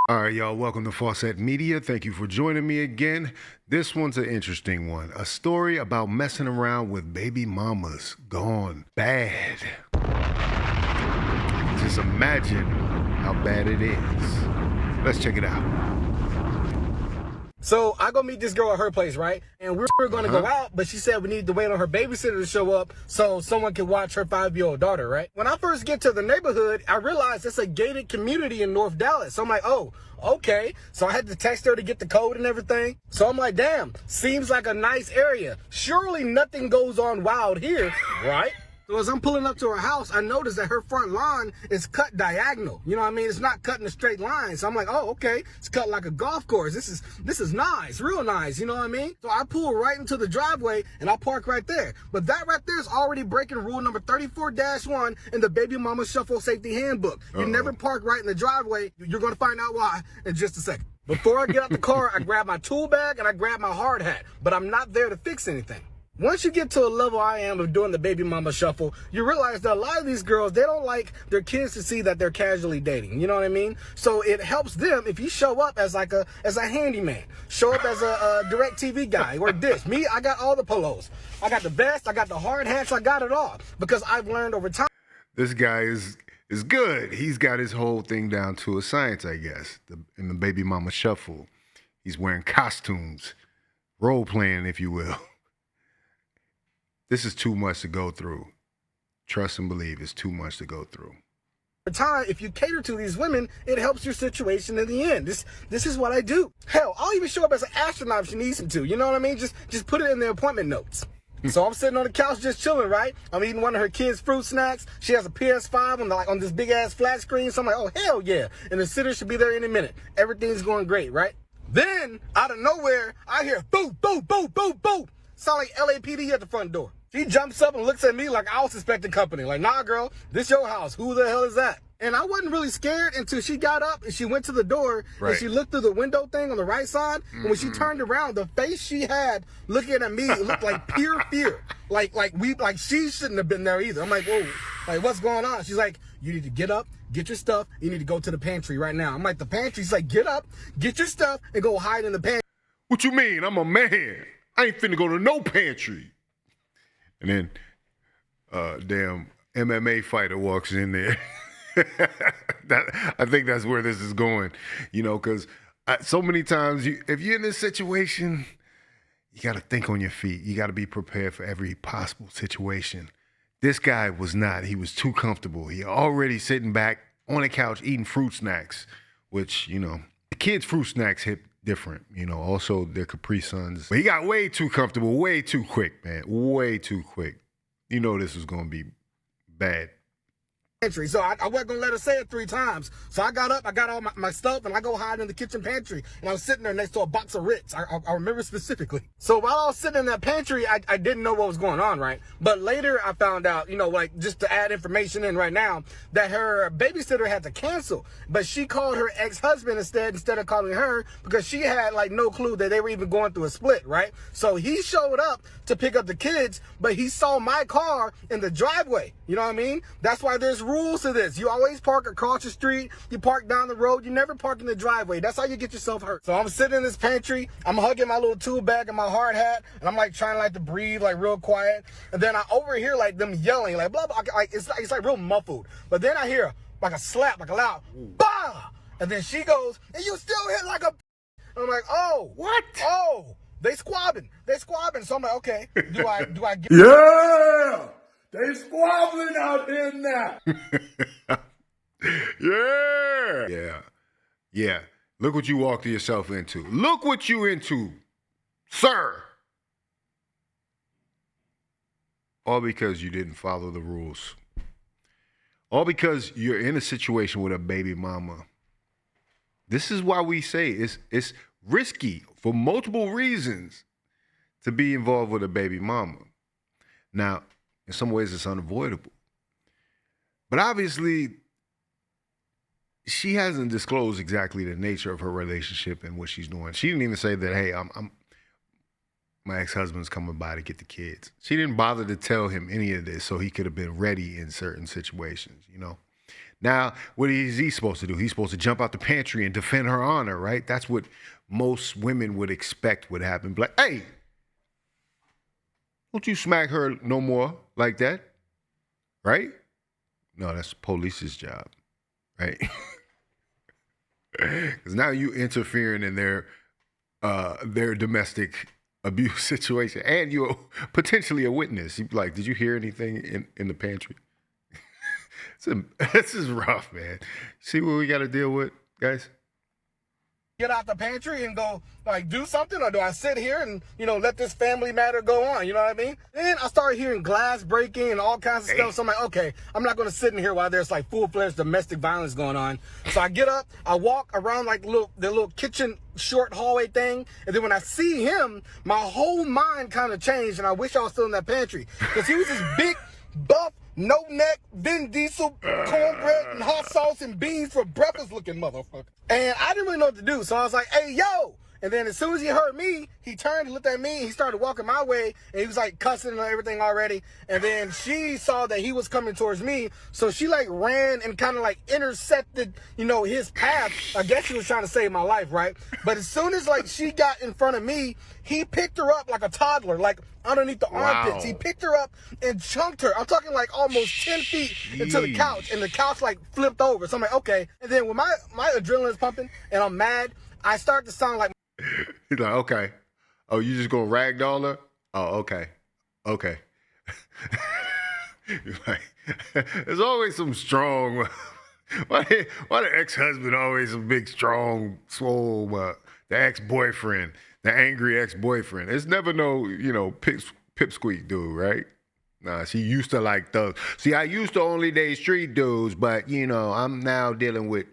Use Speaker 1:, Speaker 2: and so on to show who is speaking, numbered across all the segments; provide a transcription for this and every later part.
Speaker 1: All right, y'all, welcome to Faucette Media. Thank you for joining me again. This one's an interesting one. A story about messing around with baby mamas gone bad. Just imagine how bad it is. Let's check it out.
Speaker 2: So I go meet this girl at her place, right? And we were going to go out, but she said we needed to wait on her babysitter to show up so someone could watch her 5-year-old daughter, right? When I first get to the neighborhood, I realized it's a gated community in North Dallas. So I'm like, oh, okay. So I had to text her to get the code and everything. So I'm like, damn, seems like a nice area. Surely nothing goes on wild here, right? So as I'm pulling up to her house, I noticed that her front lawn is cut diagonal. You know what I mean? It's not cut in a straight line. So I'm like, oh, okay. It's cut like a golf course. This is nice, real nice. You know what I mean? So I pull right into the driveway and I park right there. But that right there is already breaking rule number 34-1 in the Baby Mama Shuffle Safety Handbook. You never park right in the driveway. You're going to find out why in just a second. Before I get out the car, I grab my tool bag and I grab my hard hat. But I'm not there to fix anything. Once you get to a level I am of doing the baby mama shuffle, you realize that a lot of these girls, they don't like their kids to see that they're casually dating. You know what I mean? So it helps them if you show up as a handyman, show up as a direct TV guy or dish. Me, I got all the polos. I got the vest, I got the hard hats, I got it all because I've learned over time.
Speaker 1: This guy is good. He's got his whole thing down to a science, I guess, in the baby mama shuffle. He's wearing costumes, role playing, if you will. This is too much to go through. Trust and believe, it's too much to go through.
Speaker 2: Time, if you cater to these women, it helps your situation in the end. This is what I do. Hell, I'll even show up as an astronaut if she needs me to. You know what I mean? Just put it in the appointment notes. So I'm sitting on the couch just chilling, right? I'm eating one of her kids' fruit snacks. She has a PS5 on this big ass flat screen. So I'm like, oh hell yeah! And the sitter should be there any minute. Everything's going great, right? Then out of nowhere, I hear boom, boom, boom, boom, boom. Sound like LAPD at the front door. She jumps up and looks at me like I was suspecting company. Like, nah, girl, this your house. Who the hell is that? And I wasn't really scared until she got up and she went to the door and she looked through the window thing on the right side. And when she turned around, the face she had looking at me looked like pure fear. Like she shouldn't have been there either. I'm like, whoa, like what's going on? She's like, you need to get up, get your stuff. You need to go to the pantry right now. I'm like, the pantry? She's like, get up, get your stuff and go hide in the pantry.
Speaker 1: What you mean? I'm a man. I ain't finna go to no pantry. And then damn MMA fighter walks in there. I think that's where this is going, you know, because so many times if you're in this situation, you got to think on your feet. You got to be prepared for every possible situation. This guy was not. He was too comfortable. He already sitting back on the couch eating fruit snacks, which, you know, the kids' fruit snacks hit different, you know, also their Capri Suns. But he got way too comfortable, way too quick, man, way too quick. You know this is going to be bad.
Speaker 2: So I wasn't going to let her say it 3 times. So I got up, I got all my stuff, and I go hide in the kitchen pantry. And I was sitting there next to a box of Ritz. I remember specifically. So while I was sitting in that pantry, I didn't know what was going on, right? But later I found out, you know, like just to add information in right now, that her babysitter had to cancel. But she called her ex-husband instead of calling her because she had like no clue that they were even going through a split, right? So he showed up to pick up the kids, but he saw my car in the driveway. You know what I mean? That's why there's rules to this. You always park across the street. You park down the road. You never park in the driveway. That's how you get yourself hurt. So I'm sitting in this pantry. I'm hugging my little tool bag and my hard hat. And I'm like trying like to breathe like real quiet. And then I overhear like them yelling like blah, blah. Like it's like real muffled. But then I hear like a slap, like a loud bah. And then she goes, and you still hit like a. And I'm like, oh.
Speaker 1: What?
Speaker 2: Oh. They squabbing. So I'm like, okay, do I get
Speaker 3: Yeah! They squabbling out there now.
Speaker 1: Yeah. Look what you walked yourself into. Look what you into, sir. All because you didn't follow the rules. All because you're in a situation with a baby mama. This is why we say it's risky for multiple reasons to be involved with a baby mama. Now, in some ways, it's unavoidable. But obviously, she hasn't disclosed exactly the nature of her relationship and what she's doing. She didn't even say that, hey, my ex-husband's coming by to get the kids. She didn't bother to tell him any of this so he could have been ready in certain situations, you know. Now, what is he supposed to do? He's supposed to jump out the pantry and defend her honor, right? That's what most women would expect would happen. But like, hey, don't you smack her no more like that, right? No, that's the police's job, right? Because now you interfering in their domestic abuse situation, and you're potentially a witness. You like, did you hear anything in the pantry? This is rough, man. See what we got to deal with, guys?
Speaker 2: Get out the pantry and go, like, do something? Or do I sit here and, let this family matter go on? You know what I mean? Then I started hearing glass breaking and all kinds of stuff. So I'm like, okay, I'm not going to sit in here while there's, like, full-fledged domestic violence going on. So I get up, I walk around, like, the little kitchen short hallway thing. And then when I see him, my whole mind kind of changed. And I wish I was still in that pantry. Because he was this big, buff, no neck, Vin Diesel, cornbread and hot sauce and beans for breakfast looking motherfucker. And I didn't really know what to do. So I was like, hey, yo. And then as soon as he heard me, he turned and looked at me and he started walking my way and he was like cussing and everything already. And then she saw that he was coming towards me. So she like ran and kind of like intercepted, his path. I guess she was trying to save my life, right? But as soon as like she got in front of me, he picked her up like a toddler, like underneath the armpits. He picked her up and chunked her. I'm talking like almost 10 feet into the couch, and the couch like flipped over. So I'm like, okay. And then when my adrenaline's pumping and I'm mad, I start to sound like.
Speaker 1: He's like, okay. Oh, you just gonna ragdoll her? Oh, okay. Okay. You're like, there's always some strong. Why the ex-husband always a big, strong, swole, the ex-boyfriend, the angry ex-boyfriend? It's never no, pipsqueak dude, right? Nah, she used to like thugs. See, I used to only date street dudes, but, I'm now dealing with,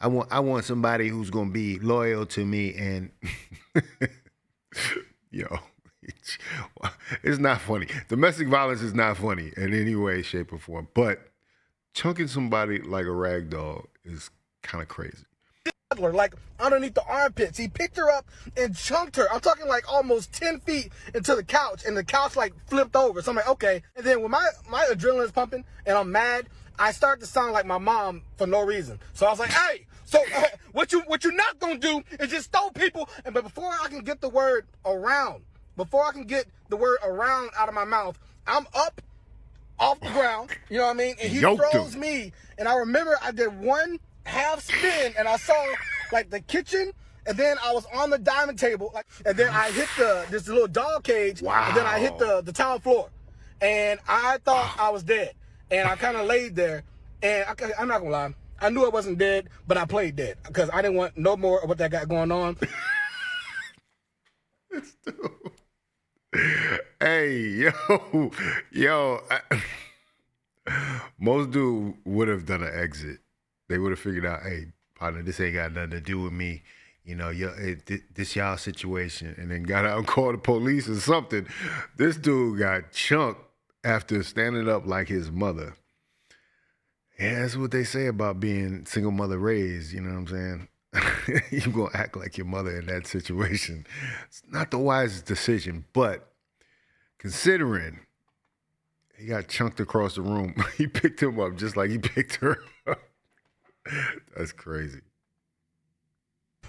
Speaker 1: I want somebody who's gonna be loyal to me, and it's not funny. Domestic violence is not funny in any way, shape, or form. But chunking somebody like a rag doll is kind of crazy.
Speaker 2: Like underneath the armpits. He picked her up and chunked her. I'm talking like almost 10 feet into the couch, and the couch like flipped over. So I'm like, okay. And then when my adrenaline's pumping and I'm mad, I start to sound like my mom for no reason. So I was like, hey, so what you're not gonna do is just throw people. But before I can get the word around, out of my mouth, I'm up off the ground. You know what I mean? And he throws me. And I remember I did one half spin and I saw like the kitchen, and then I was on the dining table, and then I hit this little dog cage. Wow. And then I hit the tile floor, and I thought I was dead. And I kind of laid there, and I'm not gonna lie, I knew I wasn't dead, but I played dead because I didn't want no more of what that got going on.
Speaker 1: Hey, yo, most dudes would have done an exit. They would have figured out, hey, partner, this ain't got nothing to do with me. This y'all situation, and then got out and called the police or something. This dude got chunked after standing up like his mother. Yeah, that's what they say about being single mother raised, you know what I'm saying? You're going to act like your mother in that situation. It's not the wisest decision, but considering he got chunked across the room, he picked him up just like he picked her up. That's crazy.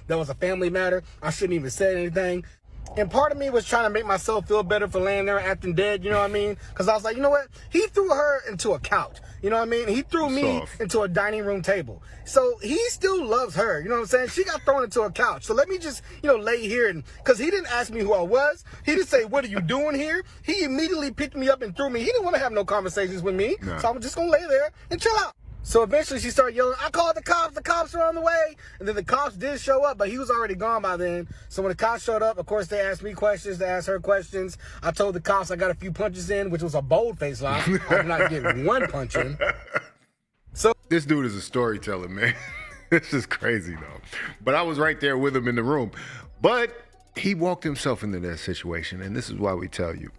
Speaker 2: That was a family matter. I shouldn't even say anything. And part of me was trying to make myself feel better for laying there acting dead, you know what I mean? Because I was like, you know what? He threw her into a couch, you know what I mean? He threw me into a dining room table. So he still loves her, you know what I'm saying? She got thrown into a couch. So let me just, lay here. And because he didn't ask me who I was. He didn't say, what are you doing here? He immediately picked me up and threw me. He didn't want to have no conversations with me. Nah. So I'm just going to lay there and chill out. So eventually she started yelling, I called the cops are on the way. And then the cops did show up, but he was already gone by then. So when the cops showed up, of course, they asked me questions, they asked her questions. I told the cops I got a few punches in, which was a bold-faced lie. I did not get one punch in. So
Speaker 1: this dude is a storyteller, man. This is crazy, though. But I was right there with him in the room. But he walked himself into that situation, and this is why we tell you,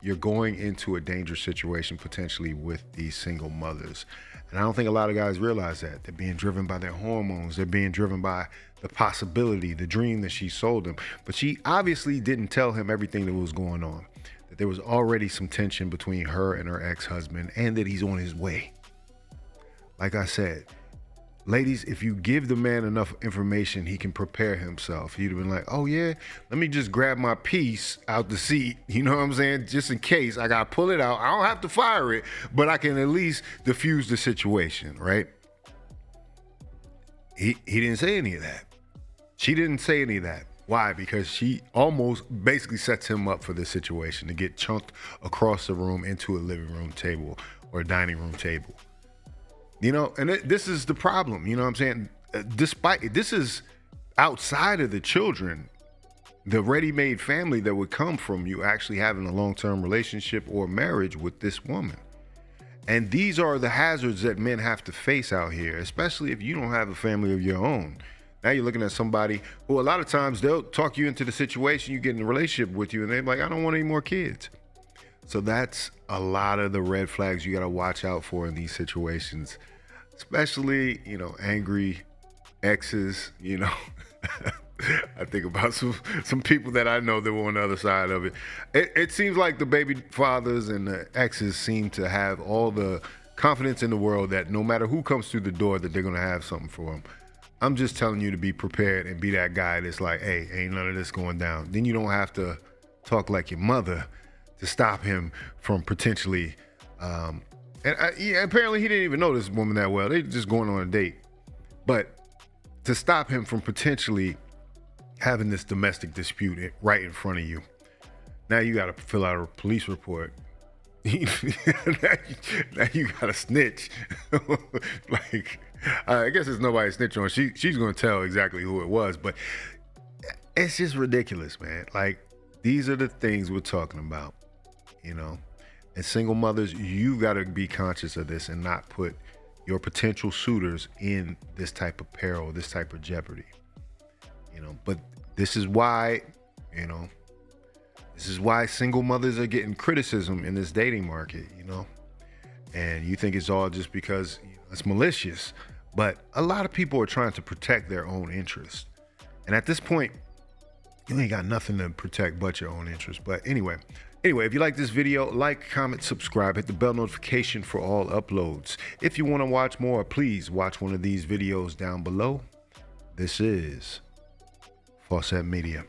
Speaker 1: you're going into a dangerous situation potentially with these single mothers. And I don't think a lot of guys realize that. They're being driven by their hormones. They're being driven by the possibility, the dream that she sold them. But she obviously didn't tell him everything that was going on. That there was already some tension between her and her ex-husband, and that he's on his way. like I said, ladies, if you give the man enough information, he can prepare himself. You'd have been like, oh yeah, let me just grab my piece out the seat. You know what I'm saying? Just in case I got to pull it out. I don't have to fire it, but I can at least diffuse the situation, right? He didn't say any of that. She didn't say any of that. Why? Because she almost basically sets him up for this situation to get chunked across the room into a living room table or a dining room table. You know, and this is the problem. You know what I'm saying? Despite this is outside of the children, the ready-made family that would come from you actually having a long-term relationship or marriage with this woman. And these are the hazards that men have to face out here, especially if you don't have a family of your own. Now you're looking at somebody who a lot of times they'll talk you into the situation, you get in a relationship with you, and they're like, I don't want any more kids. So that's a lot of the red flags you got to watch out for in these situations, especially, you know, angry exes, you know. I think about some people that I know that were on the other side of it. It seems like the baby fathers and the exes seem to have all the confidence in the world that no matter who comes through the door that they're going to have something for them. I'm just telling you to be prepared and be that guy that's like, hey, ain't none of this going down. Then you don't have to talk like your mother to stop him from potentially, apparently he didn't even know this woman that well. They just going on a date. But to stop him from potentially having this domestic dispute right in front of you, now you got to fill out a police report. now you got to snitch. Like, I guess there's nobody to snitch on. She's going to tell exactly who it was, but it's just ridiculous, man. Like, these are the things we're talking about, you know. And single mothers, you got to be conscious of this and not put your potential suitors in this type of peril, this type of jeopardy, you know. But this is why, you know, this is why single mothers are getting criticism in this dating market, you know. And you think it's all just because it's malicious, but a lot of people are trying to protect their own interests. And at this point, you ain't got nothing to protect but your own interests. But anyway, if you like this video, like, comment, subscribe, hit the bell notification for all uploads. If you want to watch more, please watch one of these videos down below. This is Faucette Media.